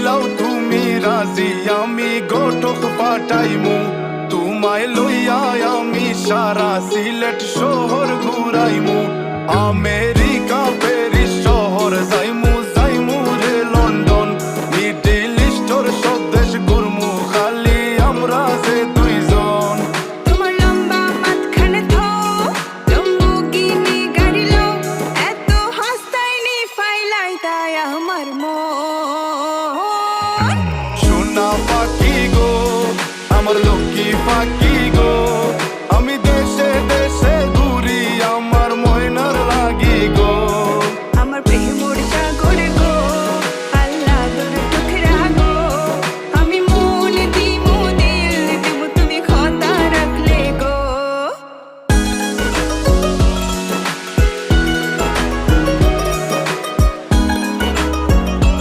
হইলাও তুমি রাজি আমি গোটক পাঠাইমু তোমায় লইয়া আমি সারা সিলেট শহর ঘুরাইমু আমেরিকা প্যারিস শহর যাইমু যাইমু রে লন্ডন মিডল ইস্টর সব দেশ ঘুরমু খালি আমরা যে দুইজন তোমার লম্বা মাঝখানে থো লম্বুগিনি গাড়ি লো এত হাসতাইনি ফাইলাই তাই আমার মন সোনা পাখি গো আমার লক্ষ্মী পাখি